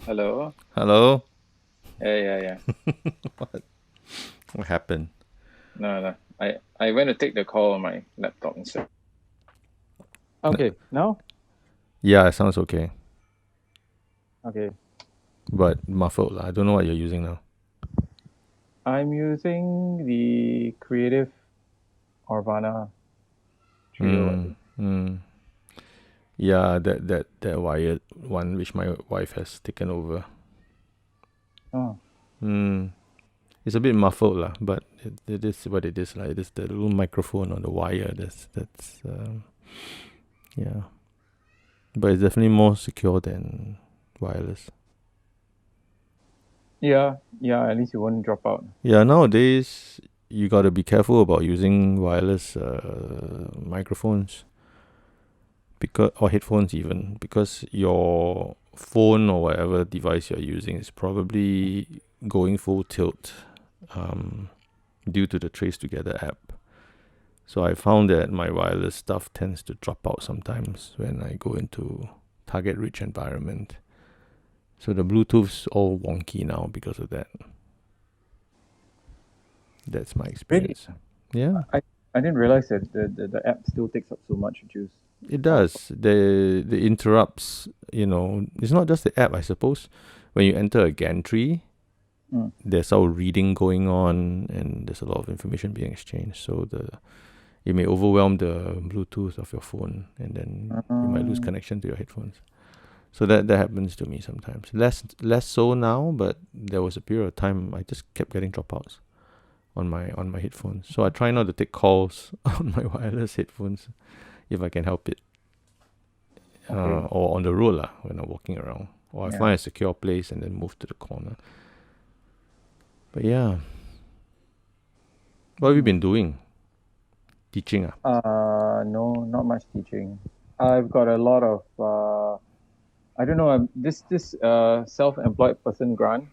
Hello. Hello? Yeah. What? What happened? No, no. I went to take the call on my laptop instead. Okay, now? Yeah, it sounds okay, Okay. but muffled lah. I don't know what you're using now. I'm using the Creative Orvana Trio, I Hmm. think. Hmm. Yeah, that wired one which my wife has taken over. Oh, Hmm. It's a bit muffled lah, but it is what it is lah. It is the little microphone on the wire. That's yeah, but it's definitely more secure than wireless. yeah, at least you won't drop out. Yeah, nowadays you got to be careful about using wireless microphones because or headphones even because your phone or whatever device you're using is probably going full tilt um, due to the Trace Together app. So I found that my wireless stuff tends to drop out sometimes when I go into target rich environment. So the Bluetooth's all wonky now because of that. That's my Really? experience. Yeah, I didn't realize that the app still takes up so much juice. it Of does. The interrupts, it's not just the app, I suppose. When you enter a gantry, mm, there's all reading going on and there's a lot of information being exchanged. So it may overwhelm the Bluetooth of your phone and then you might lose um, connection to your headphones. So that happens to me sometimes. Less so now, but there was a period of time I just kept getting dropouts on my headphones. So I try not to take calls on my wireless headphones if I can help it. okay. Or on the road lah, when I'm walking around. Or I Yeah. find a secure place and then move to the corner. But yeah, what have you Hmm. been doing? Teaching ah? No, not much teaching. I've got a lot of I don't know. This self-employed person grant,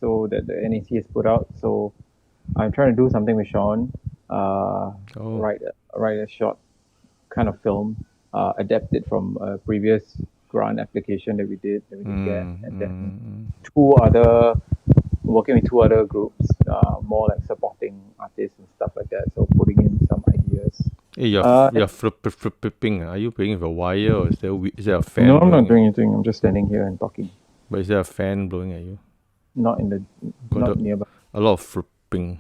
so that the NEC has put out. So I'm trying to do something with Sean. Uh, Oh. write a short kind of film, adapt it from a previous grant application that we didn't get, Mm, and then mm. two other working with two other groups, more like supporting artists and stuff like that. So putting in some ideas. Hey, you're Uh, you're flipping. Are you playing with a wire or is there a no, fan I'm not blowing? doing anything. I'm just standing here and talking. But is there a fan blowing at you? Not in the, Got not nearby. a lot of flipping,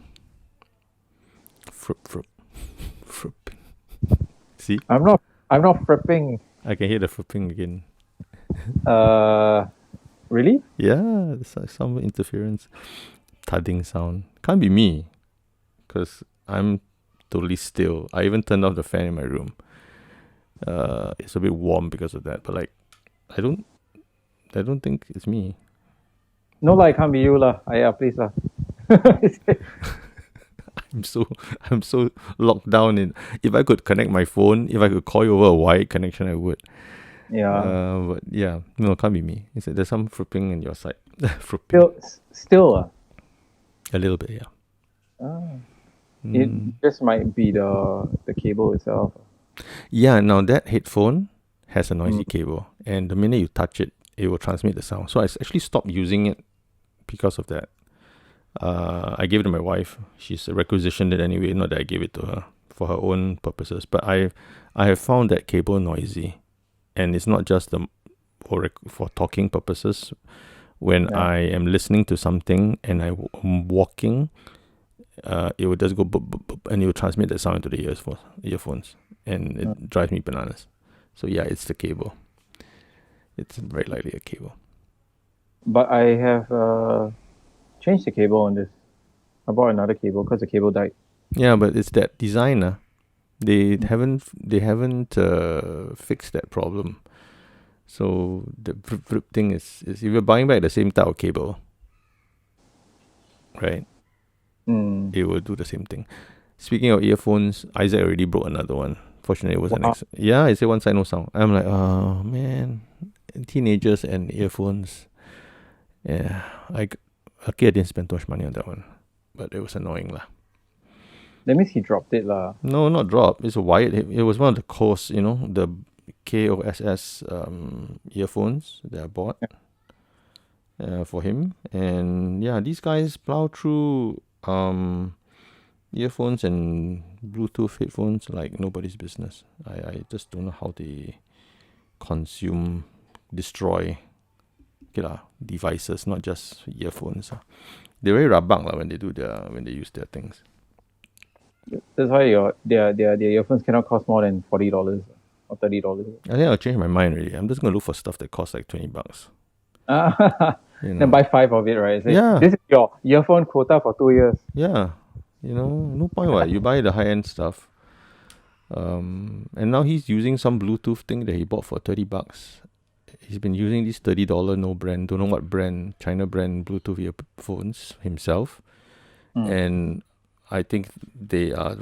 flip, flipping. See, I'm not. I'm not prepping. I can hear the flipping again. Uh, really? Yeah, there's like some interference, thudding sound. Can't be me, cause I'm totally still. I even turned off the fan in my room. It's a bit warm because of that, but like, I don't, I don't think it's me. No lah, it can't be you lah. Yeah, please lah. I'm so, I'm so locked down in. If I could connect my phone, if I could call you over a wired connection, I would. Yeah. But yeah, no, it can't be me. It's there's some flipping in your side, flipping Still. a little bit, yeah. Ah, it Mm. just might be the cable itself. Yeah, now that headphone has a Mm, noisy cable, and the minute you touch it, it will transmit the sound. So I actually stopped using it because of that. I gave it to my wife. She's requisitioned it anyway. Not that I gave it to her for her own purposes, but I have found that cable noisy, and it's not just for talking purposes. When yeah. I am listening to something and I'm walking, it will just go boop, boop, boop, and it will transmit the sound into the earphones, and Mm. it drives me bananas. So yeah, it's the cable. It's very likely a cable. But I have changed the cable on this. I bought another cable because the cable died. Yeah, but it's that designer. They Mm. haven't fixed that problem. So the flip thing is if you're buying back the same type of cable, right? Mm. It will do the same thing. Speaking of earphones, Isaac already broke another one. Fortunately, it was an Wow. yeah. I said one side no sound. I'm like, oh man, teenagers and earphones. Yeah, lucky I didn't spend too much money on that one, but it was annoying lah. That means he dropped it lah. No, not drop. It's a wired. It was one of the Kos, the KOSS earphones that I bought. for him. And yeah, these guys plow through earphones and Bluetooth headphones like nobody's business. I just don't know how they destroy devices, not just earphones. They're very rabak when they use their things. That's why their earphones cannot cost more than $40 or $30. I think I'll change my mind already. I'm just gonna look for stuff that costs like $20. Then buy 5 of it, right? Yeah. This is your earphone quota for 2 years. Yeah. No point what. You buy the high-end stuff. And now he's using some Bluetooth thing that he bought for $30. He's been using these $30 no brand, don't know what brand, China brand Bluetooth earphones himself. And I think they are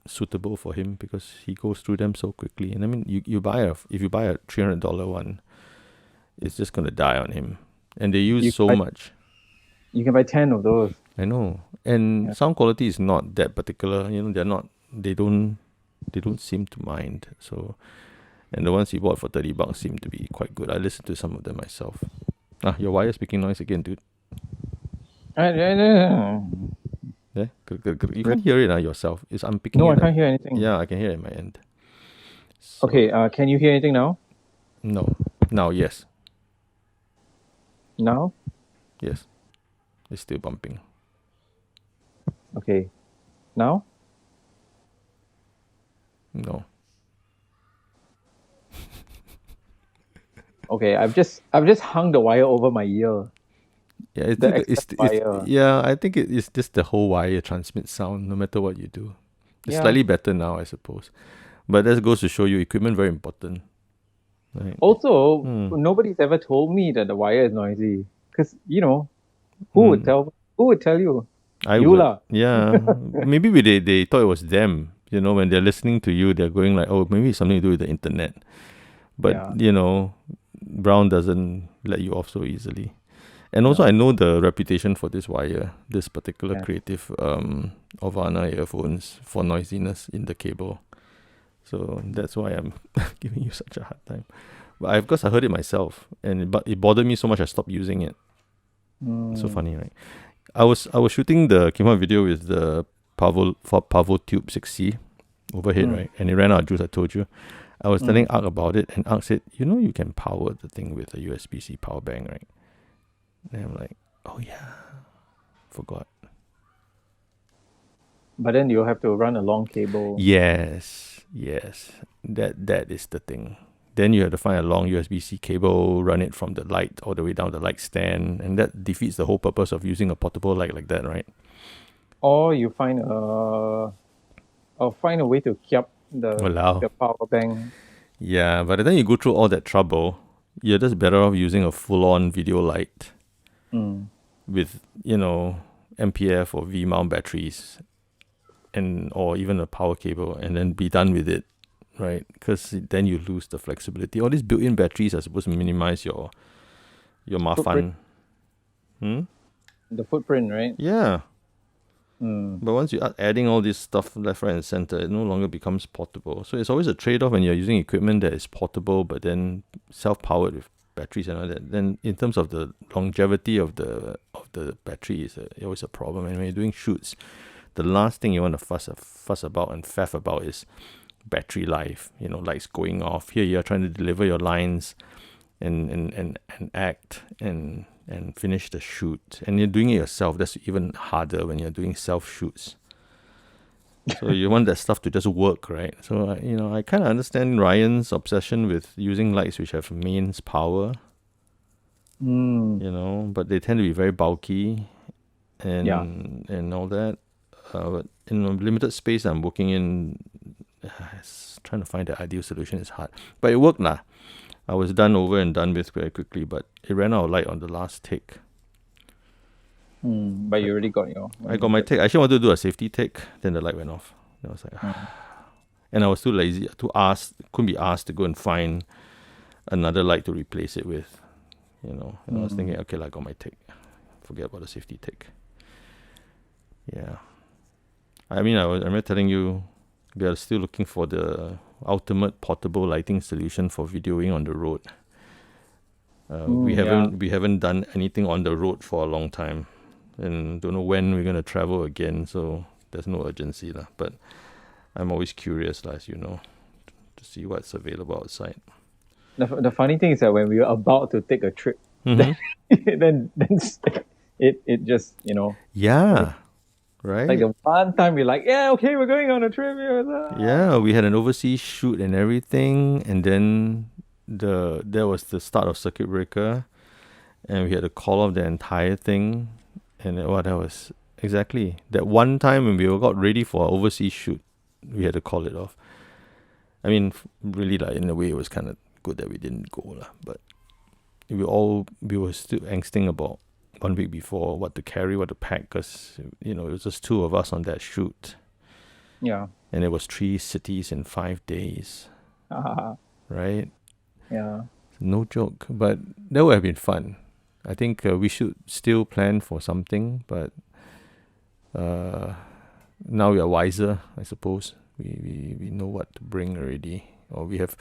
suitable for him because he goes through them so quickly. And I mean, if you buy a $300 one, it's just gonna die on him. And they use so much. You can buy 10 of those. I know. And sound quality is not that particular. They don't seem to mind. So, and the ones he bought for $30 seem to be quite good. I listened to some of them myself. Your wire speaking noise again, dude. Yeah? You can't hear it yourself. I'm picking No, it. I can't hear anything. Yeah, I can hear it in my end. So, okay, can you hear anything now? No. Now, yes. Now? Yes. It's still bumping. Okay. Now? No. Okay, I've just hung the wire over my ear. Yeah, I think it's just the whole wire transmits sound no matter what you do. It's slightly better now, I suppose. But that goes to show you equipment very important. Right? Also, nobody's ever told me that the wire is noisy. Because, who would tell you? You would. Yeah. Maybe they thought it was them. When they're listening to you, they're going like, oh, maybe it's something to do with the internet. But, Brown doesn't let you off so easily. And also, I know the reputation for this wire, this particular creative Ovana earphones for noisiness in the cable. So that's why I'm giving you such a hard time. But because I heard it myself, but it bothered me so much I stopped using it. So funny, right? I was shooting the Kima video with the Pavo Tube 6C overhead, right? And it ran out of juice, I told you. I was telling Ark about it, and Ark said, you can power the thing with a USB-C power bank, right? And I'm like, oh yeah, forgot. But then you'll have to run a long cable. Yes, that is the thing. Then you have to find a long USB-C cable, run it from the light all the way down the light stand, and that defeats the whole purpose of using a portable light like that, right? Or you find a way to keep the power bank. Yeah, by the time you go through all that trouble, you're just better off using a full-on video light with, MPF or V-mount batteries or even a power cable, and then be done with it, right? Because then you lose the flexibility. All these built-in batteries are supposed to minimize your mafan. The footprint, right? Yeah. But once you are adding all this stuff left, right, and center, it no longer becomes portable. So it's always a trade-off when you're using equipment that is portable, but then self-powered with batteries and all that. Then in terms of the longevity of the battery is always a problem. And when you're doing shoots, the last thing you want to fuss about and faff about is battery life. Lights going off. Here you're trying to deliver your lines and act and finish the shoot, and you're doing it yourself. That's even harder when you're doing self shoots. So you want that stuff to just work, right? So I kind of understand Ryan's obsession with using lights which have mains power. But they tend to be very bulky and all that. But in a limited space I'm working in, trying to find the ideal solution is hard. But it worked lah. I was done with very quickly, but it ran out of light on the last take. But you already got I got my take. I actually wanted to do a safety take, then the light went off. I was like, and I was too lazy couldn't be asked to go and find another light to replace it with. And I was thinking, okay, I got my take. Forget about the safety take. Yeah. I mean, I remember telling you, we are still looking for the ultimate portable lighting solution for videoing on the road. Yeah. We haven't done anything on the road for a long time, and don't know when we're gonna travel again. So there's no urgency lah. But I'm always curious, lah, as you know, to see what's available outside. The funny thing is that when we were about to take a trip, Mm-hmm. then it just Yeah, like right. the one time we're like, yeah, okay, we're going on a trip. Yeah, we had an overseas shoot and everything, and then that was the start of circuit breaker, and we had to call off the entire thing, and that was exactly that one time when we got ready for our overseas shoot, we had to call it off. I mean, really, like in a way, it was kind of good that we didn't go lah, but we were still angsting about 1 week before what to carry, what to pack, because it was just two of us on that shoot. Yeah. And it was 3 cities in 5 days, right? Yeah. No joke, but that would have been fun. I think we should still plan for something, but now we are wiser, I suppose. We know what to bring already, or we have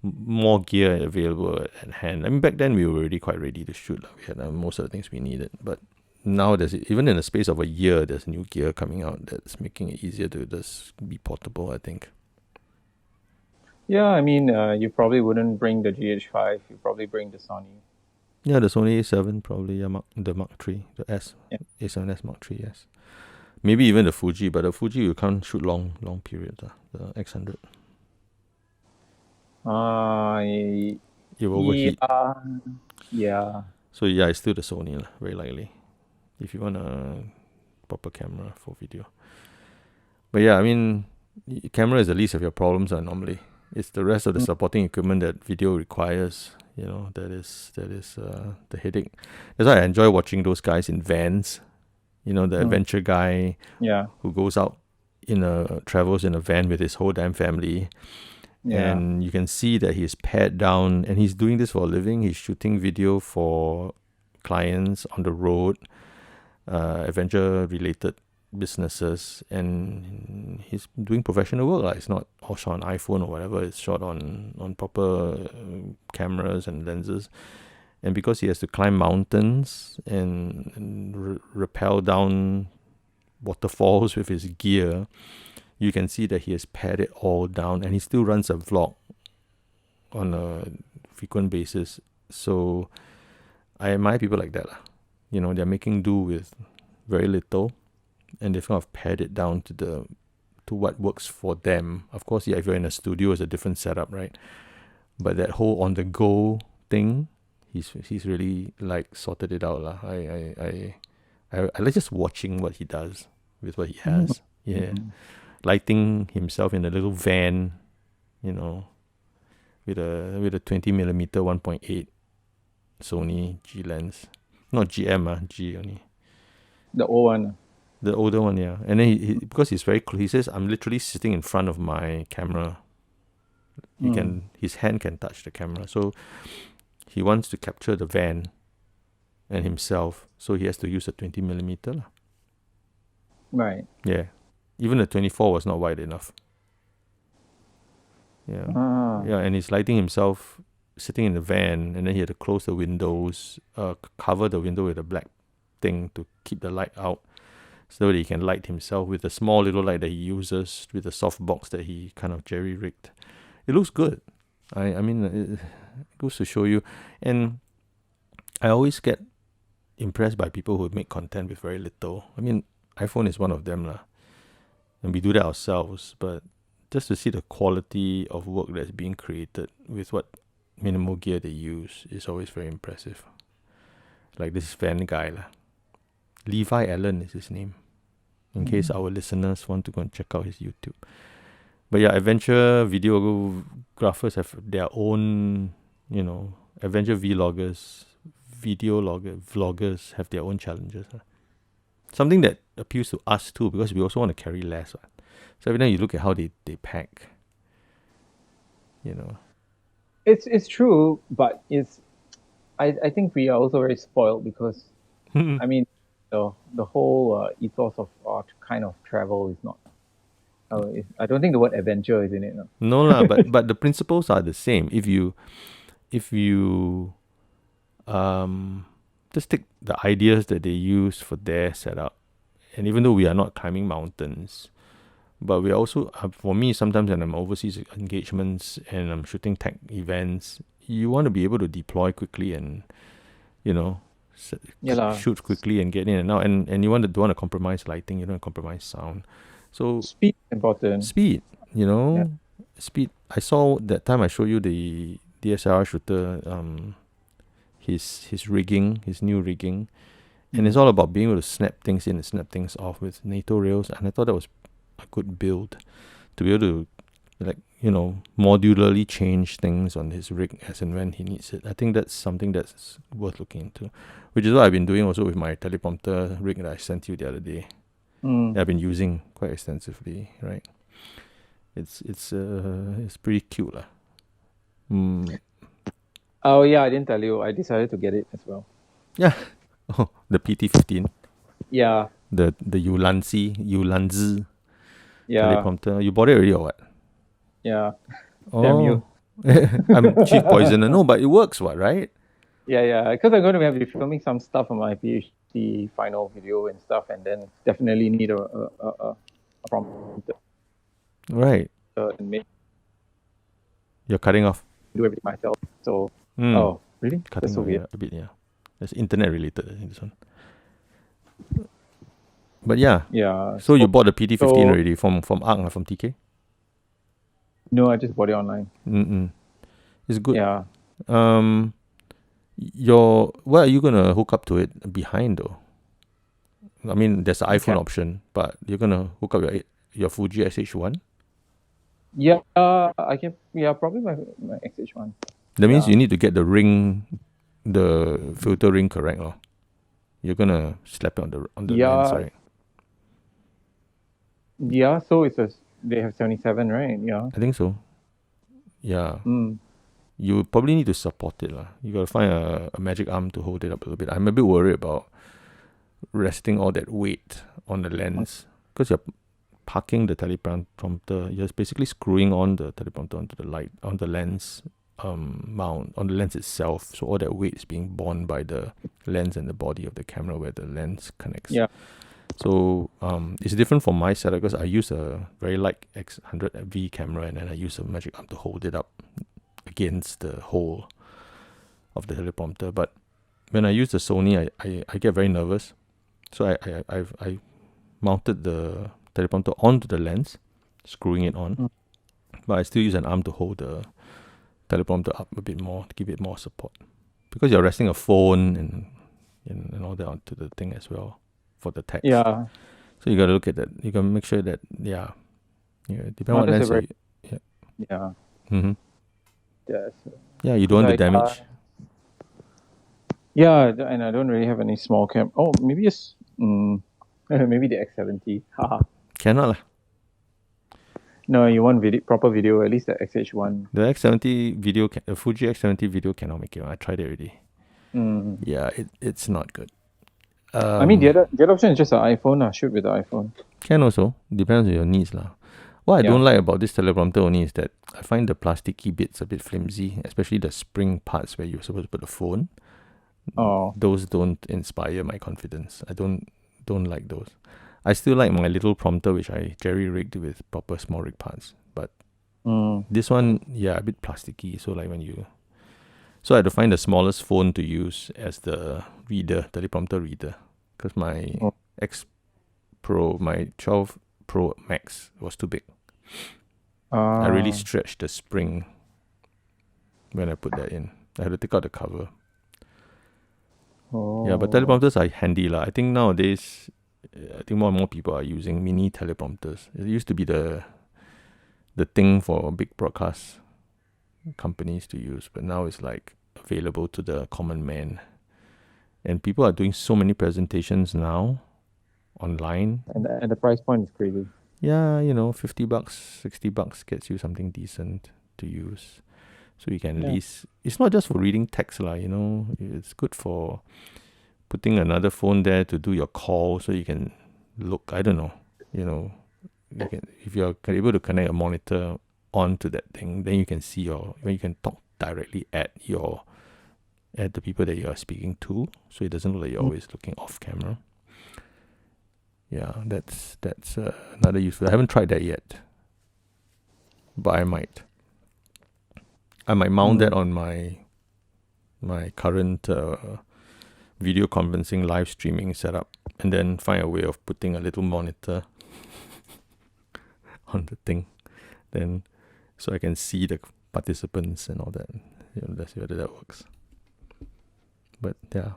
more gear available at hand. I mean, back then we were already quite ready to shoot. We had most of the things we needed, but now even in the space of a year, there's new gear coming out that's making it easier to just be portable, I think. Yeah, I mean, you probably wouldn't bring the GH5. You probably bring the Sony. Yeah, the Sony A7 probably, the Mark III, the Yeah. A7S Mark III, yes. Maybe even the Fuji, but the Fuji you can't shoot long periods. The X100. It will overheat. Yeah. So yeah, it's still the Sony, very likely, if you want a proper camera for video. But yeah, I mean, camera is the least of your problems normally. It's the rest of the supporting equipment that video requires. That is the headache. That's why I enjoy watching those guys in vans. The adventure guy who goes out travels in a van with his whole damn family. Yeah. And you can see that he's pared down, and he's doing this for a living. He's shooting video for clients on the road, adventure-related businesses, and he's doing professional work. It's not all shot on iPhone or whatever. It's shot on proper cameras and lenses. And because he has to climb mountains and rappel down waterfalls with his gear, you can see that he has pared it all down, and he still runs a vlog on a frequent basis. So I admire people like that. They're making do with very little, and they've kind of pared it down to what works for them. Of course, yeah, if you're in a studio, it's a different setup, right? But that whole on the go thing, he's really sorted it out lah. I like just watching what he does with what he has. Yeah, lighting himself in a little van, with a 20mm 1.8 Sony G lens, not GM G only. The old one. The older one, yeah. And then he because he's very close, he says, I'm literally sitting in front of my camera. His hand can touch the camera. So he wants to capture the van and himself. So he has to use a 20mm. Right. Yeah. Even the 24 was not wide enough. Yeah. Yeah, and he's lighting himself sitting in the van, and then he had to close the windows, cover the window with a black thing to keep the light out, so that he can light himself with a small little light that he uses with a soft box that he kind of jerry-rigged. It looks good. I mean, it goes to show you. And I always get impressed by people who make content with very little. I mean, iPhone is one of them lah. And we do that ourselves. But just to see the quality of work that's being created with what minimal gear they use is always very impressive. Like this van guy lah. Levi Allen is his name, in case our listeners want to go and check out his YouTube. But yeah, adventure videographers have their own, adventure vloggers, vloggers have their own challenges. Something that appeals to us too, because we also want to carry less. So every time you look at how they pack, It's true, but I think we are also very spoiled because, I mean, the whole ethos of our kind of travel is not. I don't think the word adventure is in it. No, no lah, but the principles are the same. If you just take the ideas that they use for their setup. And even though we are not climbing mountains, but we also, for me, sometimes when I'm overseas engagements and I'm shooting tech events, you want to be able to deploy quickly and, shoot quickly and get in and out. And you don't want to compromise lighting, you don't compromise sound. So Speed important. speed, speed. I saw that time I showed you the DSLR shooter, his rigging, his new rigging. And it's all about being able to snap things in and snap things off with NATO rails. And I thought that was a good build to be able to, modularly change things on his rig as and when he needs it. I think that's something that's worth looking into, which is what I've been doing also with my teleprompter rig that I sent you the other day. That I've been using quite extensively, right? It's pretty cute lah. Oh yeah, I didn't tell you. I decided to get it as well. Yeah. Oh, the PT-15. Yeah. The Ulanzi Yeah. teleprompter. You bought it already or what? Yeah. Oh. Damn you. I'm chief poisoner. No, but it works, what, right? Yeah. Because I'm going to be filming some stuff on my PhD final video and stuff, and then definitely need a prompter. Right. And You're cutting off. do everything myself. So, oh, really? Cutting That's so off weird. a bit, yeah. That's internet related, I think, this one. But yeah. Yeah. So you bought the PT-15 already from ARC, from TK? No, I just bought it online. It's good. Yeah. What are you gonna hook up to it behind though? I mean, there's an iPhone option, but you're gonna hook up your Fuji XH1. Yeah, I can. Yeah, probably my XH1. That means you need to get the ring, the filter ring correct, lor. You're gonna slap it on the lens, right? Yeah, so they have 77, right? Yeah. I think so. Yeah. You probably need to support it, lah. You gotta find a magic arm to hold it up a little bit. I'm a bit worried about resting all that weight on the lens because you're parking the teleprompter. You're basically screwing on the teleprompter onto the light on the lens mount on the lens itself. So all that weight is being borne by the lens and the body of the camera where the lens connects. Yeah. So it's different from my setup because I use a very light X100V camera and then I use a magic arm to hold it up against the hole of the teleprompter. But when I use the Sony, I get very nervous. So I mounted the teleprompter onto the lens, screwing it on. But I still use an arm to hold the teleprompter up a bit more to give it more support. Because you're resting a phone and all that onto the thing as well for the text. Yeah. So you got to look at that. You got to make sure that, depending on what lens. Yeah. Mm-hmm. Yes. Yeah, you don't want the damage. Yeah, and I don't really have any small cam. Oh, maybe just maybe the X70. Haha. Cannot lah. No, you want proper video, at least the XH1. The X70 video, the Fuji X70 video cannot make it. I tried it already. Yeah, it's not good. I mean, the other option is just an iPhone. Shoot with the iPhone. Can also. Depends on your needs lah. What I don't like about this teleprompter only is that I find the plasticky bits a bit flimsy, especially the spring parts where you're supposed to put the phone. Oh. Those don't inspire my confidence. I don't like those. I still like my little prompter which I jerry-rigged with proper small rig parts. But this one, a bit plasticky. So like so I had to find the smallest phone to use as the reader, teleprompter reader. Because my my 12 Pro Max was too big. I really stretched the spring when I put that in. I had to take out the cover. Yeah, but teleprompters are handy lah. I think nowadays, more and more people are using mini teleprompters. It used to be the thing for big broadcast companies to use, but now it's like available to the common man. And people are doing so many presentations now online. And the price point is crazy. Yeah, $50, $60 gets you something decent to use. So you can at least, it's not just for reading text lah, it's good for putting another phone there to do your call so you can look, I don't know, if you're able to connect a monitor onto that thing, then you can see when you can talk directly at at the people that you are speaking to, so it doesn't look like you're always looking off camera. Yeah, that's another useful. I haven't tried that yet, but I might. I might mount that on my current video conferencing live streaming setup, and then find a way of putting a little monitor on the thing, then so I can see the participants and all that. Let's see whether that works. But yeah,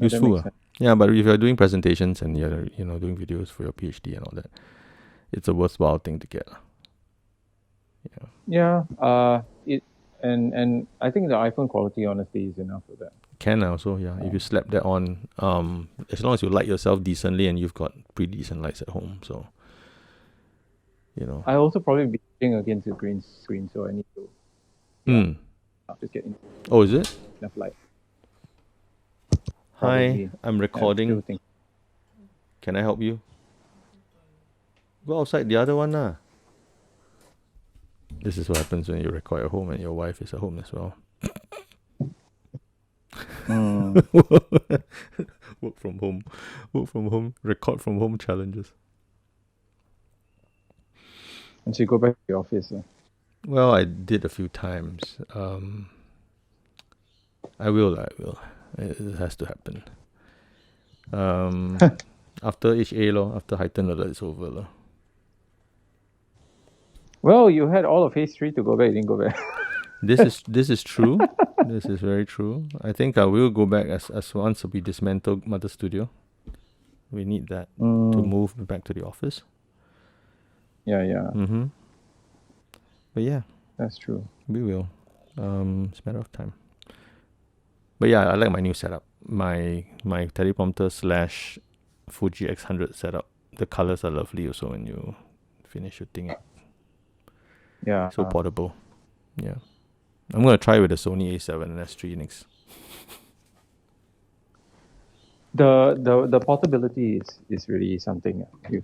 useful. Yeah, but if you're doing presentations and you're doing videos for your PhD and all that, it's a worthwhile thing to get. Yeah. And I think the iPhone quality honestly is enough for that. Can also, yeah. If you slap that on, as long as you light yourself decently and you've got pretty decent lights at home, so I also probably be shooting against a green screen, so I need to just get into Oh, is it? enough light. Hi, I'm recording. Can I help you? Go outside the other one lah. This is what happens when you record at home and your wife is at home as well. Work from home, record from home challenges. And so you go back to the office. Well, I did a few times. I will. It has to happen. After HA after Heightened Alert is over Well, you had all of phase 3 to go back. You didn't go back. This is true. This is very true. I think I will go back as once we dismantle Mother Studio. We need that to move back to the office. Yeah. Mm-hmm. But yeah, that's true. We will. It's a matter of time. But yeah, I like my new setup. My teleprompter / Fuji X100 setup. The colors are lovely also when you finish shooting it. Yeah. So portable. Yeah. I'm going to try with the Sony A7 and S3 next. The portability is really something you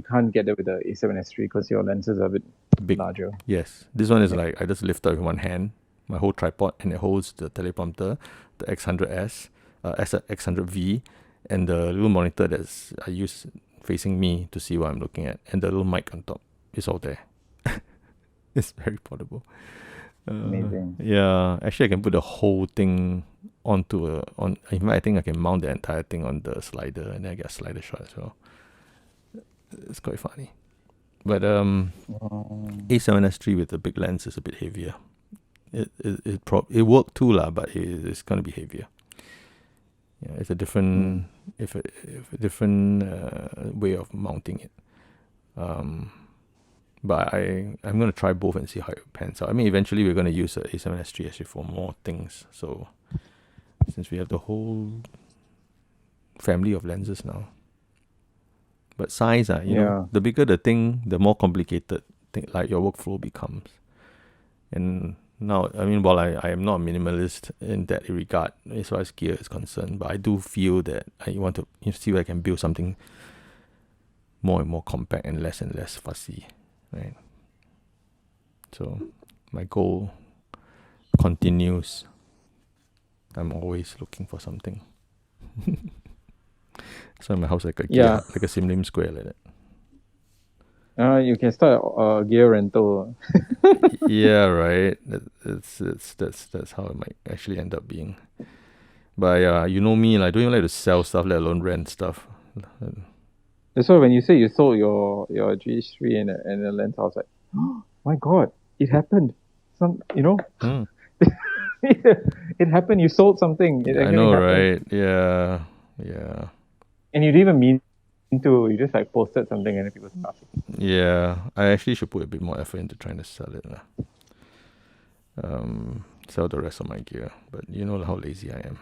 can't get it with the A7 S3 because your lenses are a bit big, larger. Yes. This one is like I just lift up with one hand, my whole tripod, and it holds the teleprompter, the X100S, X100V, and the little monitor I use facing me to see what I'm looking at, and the little mic on top. It's all there. It's very portable. Amazing. Yeah, actually I can put the whole thing in fact I think I can mount the entire thing on the slider and then I get a slider shot as well. It's quite funny. But A7S3 with the big lens is a bit heavier. It worked too but it's gonna be heavier. Yeah, it's a different way of mounting it. But I'm going to try both and see how it pans out. I mean, eventually we're going to use the A7S3 actually for more things. So, since we have the whole family of lenses now. But size, the bigger the thing, the more complicated like your workflow becomes. And now, I mean, while I am not a minimalist in that regard, as far as gear is concerned, but I do feel that I want to see where I can build something more and more compact and less fussy. Right. So my goal continues. I'm always looking for something. So my house like a Sim Lim square like that. You can start a gear rental. Yeah, right. That's how it might actually end up being. But you know me, I don't even like to sell stuff, let alone rent stuff. That's why when you say you sold your G3 and the lens, I was like, oh my God, it happened. It happened. You sold something. I know, happened. Right? Yeah. And you didn't even mean to. You just like posted something and then people started. Yeah, I actually should put a bit more effort into trying to sell it. Sell the rest of my gear, but you know how lazy I am.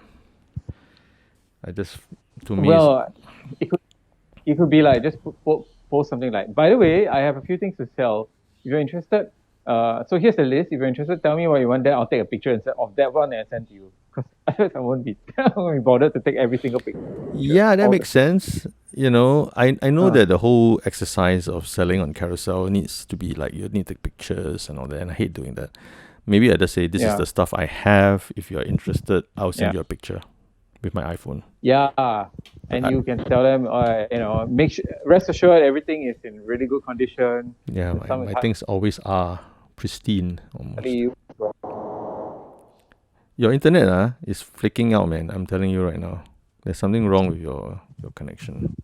It could be like just post something like, by the way, I have a few things to sell. If you're interested, so here's the list. If you're interested, tell me what you want. Then I'll take a picture of that one and send to you. Because otherwise I won't be bothered to take every single picture. Yeah, that makes sense. I know that the whole exercise of selling on carousel needs to be like you need to take pictures and all that, and I hate doing that. Maybe I just say this is Yeah. the stuff I have. If you're interested, I'll send Yeah. you a picture with my iPhone. Yeah, and you can tell them, rest assured everything is in really good condition. Yeah, my things always are pristine almost. Your internet is flicking out, man. I'm telling you right now. There's something wrong with your connection.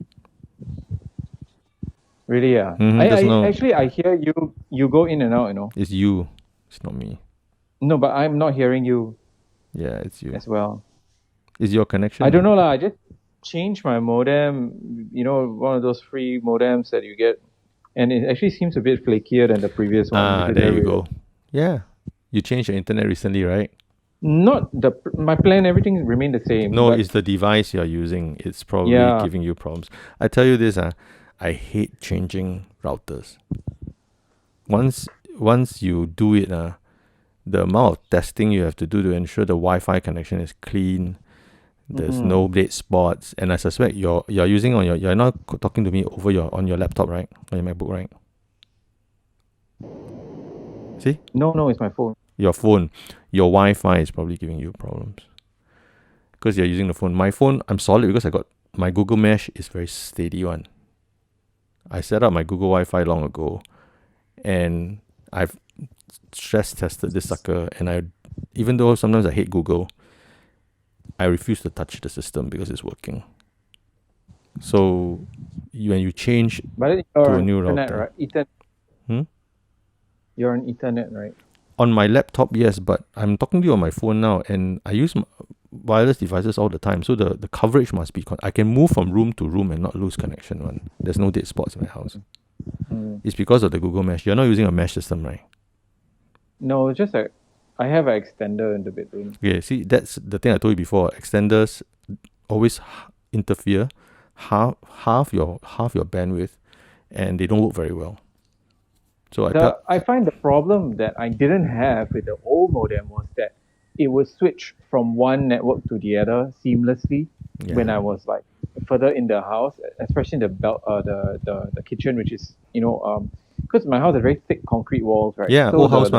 Really, yeah. I hear you go in and out, you know. It's you. It's not me. No, but I'm not hearing you. Yeah, it's you. As well. Is your connection? I don't know lah. I just changed my modem. You know, one of those free modems that you get, and it actually seems a bit flakier than the previous one. There you go. Yeah, you changed your internet recently, right? Not my plan. Everything remained the same. No, it's the device you're using. It's probably giving you problems. I tell you this, I hate changing routers. Once you do it, the amount of testing you have to do to ensure the Wi-Fi connection is clean, there's no dead spots, and I suspect you're using you're not talking to me on your laptop, right? On your MacBook, right? See? No, it's my phone. Your phone, your Wi-Fi is probably giving you problems because you're using the phone. My phone, I'm solid because I got my Google Mesh is very steady one. I set up my Google Wi-Fi long ago, and I've stress tested this sucker. And even though sometimes I hate Google, I refuse to touch the system because it's working. So when you change to a new router, right? Ethernet. You're on Ethernet, right? On my laptop, yes, but I'm talking to you on my phone now, and I use wireless devices all the time. So the coverage must be... I can move from room to room and not lose connection. There's no dead spots in my house. It's because of the Google Mesh. You're not using a mesh system, right? No, it's just I have an extender in the bedroom. Okay, see, that's the thing I told you before. Extenders always interfere, half your bandwidth, and they don't work very well. So I find the problem that I didn't have with the old modem was that it would switch from one network to the other seamlessly when I was like further in the house, especially in the kitchen, which is because my house has very thick concrete walls, right? Yeah, so old house,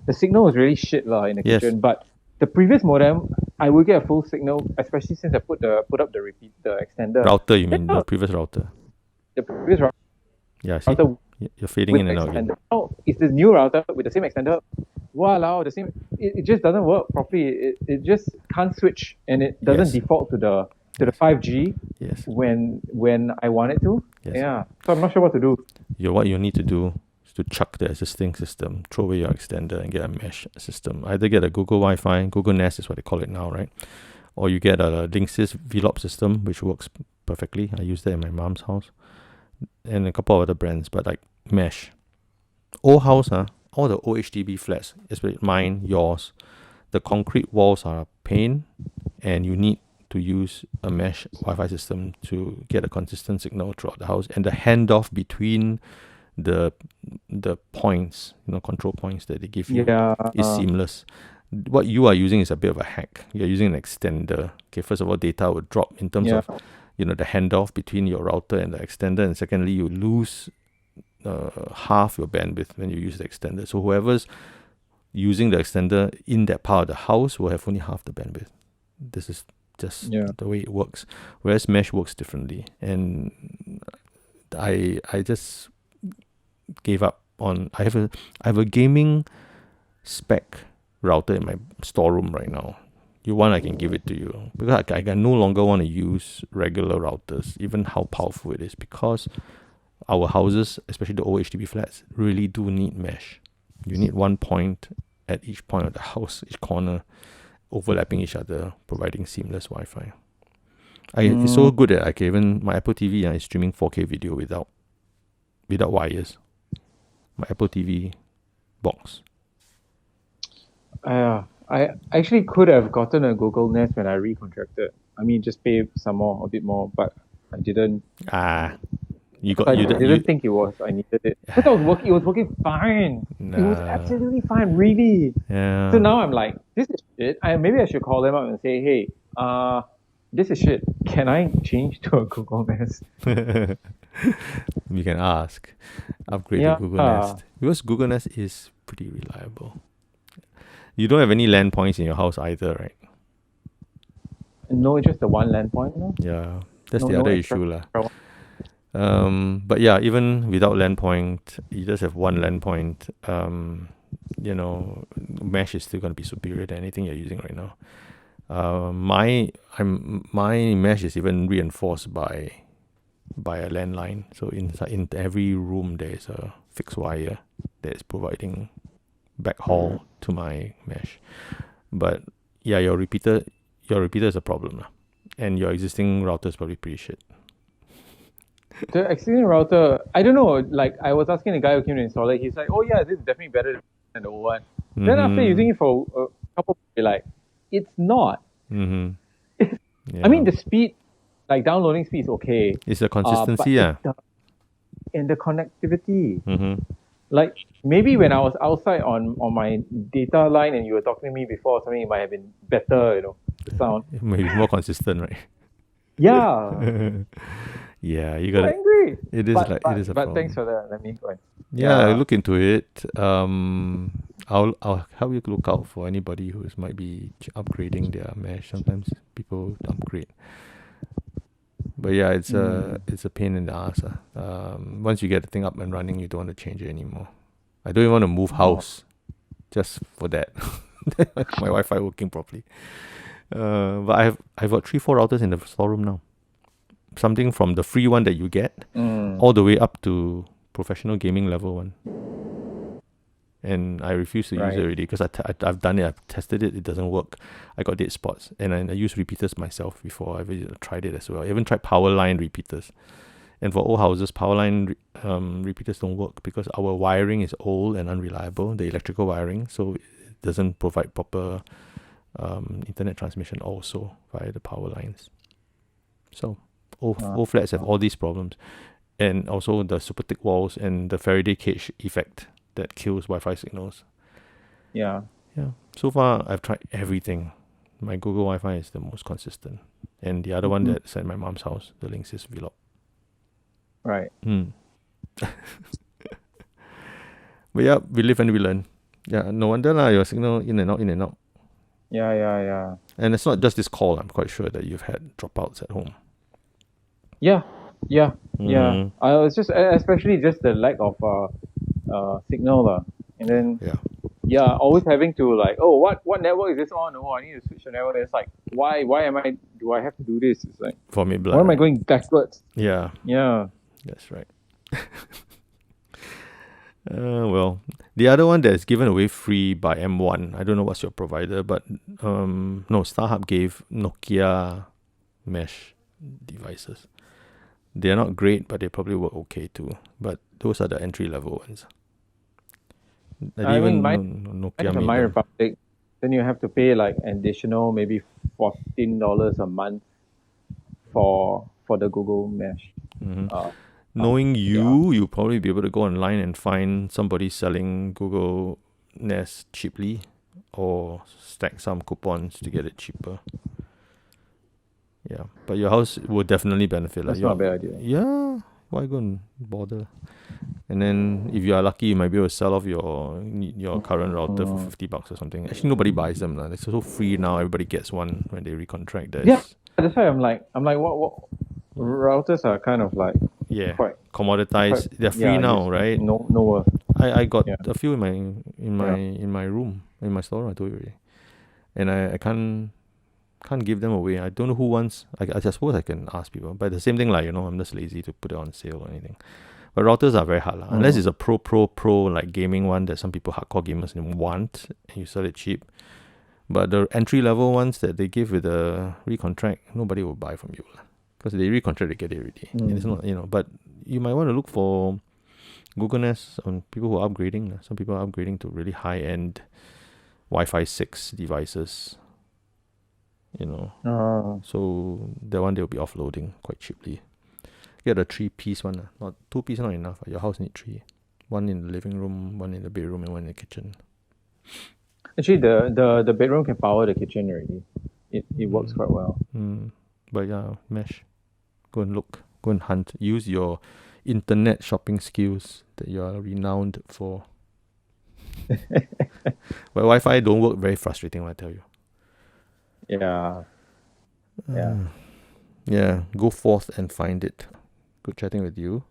the signal was really shit in the kitchen. But the previous modem, I would get a full signal, especially since I put up the extender. Router, you mean the previous router? The previous router. Yeah, see, you're fading in and out again. Oh, it's this new router with the same extender. Wow, the same. It just doesn't work properly. It just can't switch, and it doesn't default to the 5G. Yes. When I want it to. Yes. Yeah. So I'm not sure what to do. What you need to do is to chuck the existing system, throw away your extender, and get a mesh system. Either get a Google Wi-Fi, Google Nest is what they call it now, right? Or you get a Linksys VLOP system, which works perfectly. I use that in my mom's house, and a couple of other brands, but like mesh. Old house, all the old HDB flats, especially mine, yours, the concrete walls are a pain, and you need to use a mesh Wi-Fi system to get a consistent signal throughout the house, and the handoff between the points, control points that they give you is seamless. What you are using is a bit of a hack. You're using an extender. Okay, first of all, data would drop in terms of the handoff between your router and the extender, and secondly, you lose half your bandwidth when you use the extender. So whoever's using the extender in that part of the house will have only half the bandwidth. This is just the way it works. Whereas mesh works differently, and I just gave up on. I have a gaming spec router in my storeroom right now. You want, I can give it to you, because I no longer want to use regular routers, even how powerful it is, because our houses, especially the old HDB flats, really do need mesh. You need one point at each point of the house, each corner, overlapping each other, providing seamless Wi-Fi. It's so good that I can even, my Apple TV is streaming 4K video without wires. My Apple TV box. I actually could have gotten a Google Nest when I recontracted. I mean, just pay a bit more, but I didn't. I didn't think I needed it. But it was working fine. It was absolutely fine, really. Yeah. So now I'm like, this is shit. Maybe I should call them up and say, hey, this is shit. Can I change to a Google Nest? You can ask. Upgrade to Google Nest. Because Google Nest is pretty reliable. You don't have any LAN points in your house either, right? No, just the one LAN point, no? Yeah, that's No, the no other extra. issue lah. But yeah, even without LAN point, you just have one LAN point. Mesh is still going to be superior to anything you're using right now. My mesh is even reinforced by a landline. So in every room there is a fixed wire that is providing backhaul to my mesh. But yeah, your repeater is a problem lah. And your existing router is probably pretty shit. The existing router, I don't know. Like I was asking the guy who came to install it. He's like, "Oh yeah, this is definitely better than the old one." Then after using it for a couple, like, it's not. Yeah. I mean, the speed, like downloading speed, is okay. It's the consistency, and the connectivity. Like maybe when I was outside on my data line and you were talking to me before or something, it might have been better, the sound. Maybe more consistent, right? Yeah. Yeah, you got so angry. It is it is a but problem. thanks for that. Let me go and look into it. I'll help you look out for anybody who might be upgrading their mesh. Sometimes people upgrade. But yeah, it's a pain in the ass. Once you get the thing up and running, you don't want to change it anymore. I don't even want to move house just for that. My Wi-Fi working properly. But I've got 3-4 routers in the storeroom now. Something from the free one that you get all the way up to professional gaming level one. And I refuse to use it already because I've done it, I've tested it, it doesn't work. I got dead spots. And I use repeaters myself before. I've tried it as well. I even tried power line repeaters. And for old houses, power line repeaters don't work because our wiring is old and unreliable, the electrical wiring. So it doesn't provide proper internet transmission also via the power lines. So old flats have all these problems. And also the super thick walls and the Faraday cage effect that kills Wi-Fi signals. Yeah. So far, I've tried everything. My Google Wi-Fi is the most consistent. And the other one that's at my mom's house, the Linksys Vlog. Right. But yeah, we live and we learn. Yeah, no wonder your signal in and out. Yeah. And it's not just this call. I'm quite sure that you've had dropouts at home. Yeah. I was just, especially just the lack of signal, and then always having to what network is this on? Oh, I need to switch the network. It's like, why do I have to do this? It's like, for me, why am I going backwards? Yeah, that's right. Well, the other one that's given away free by M1, I don't know what's your provider, but StarHub gave Nokia mesh devices. They're not great, but they probably work okay too. But those are the entry level ones. Nokia My Republic, then you have to pay like additional maybe $14 a month for the Google Mesh. Knowing you'll probably be able to go online and find somebody selling Google Nest cheaply, or stack some coupons to get it cheaper. Yeah, but your house will definitely benefit. That's not a bad idea. Yeah, why go and bother? And then if you are lucky, you might be able to sell off your current router for $50 or something. Actually, nobody buys them. They're so free now. Everybody gets one when they recontract. That's why I'm like, what routers are kind of like quite commoditized. They're free now, right? No worth. I got a few in my room, in my storeroom. I told you already, and I can't give them away. I don't know who wants. I suppose I can ask people, but the same thing, I'm just lazy to put it on sale or anything. But routers are very hard, unless it's a pro like gaming one that some people, hardcore gamers, want, and you sell it cheap. But the entry level ones that they give with the recontract, nobody will buy from you, because they recontract, they get it already. And it's not, but you might want to look for Google Nest on people who are upgrading. Some people are upgrading to really high end Wi-Fi 6 devices. So that one they'll be offloading quite cheaply. Get a 3-piece one. Not 2-piece, not enough. Your house need 3. One in the living room, one in the bedroom, and one in the kitchen. Actually, the bedroom can power the kitchen already. It works quite well. But yeah, mesh. Go and look. Go and hunt. Use your internet shopping skills that you are renowned for. But Wi-Fi don't work, very frustrating, I tell you. Yeah. Yeah. Yeah, go forth and find it. Good chatting with you.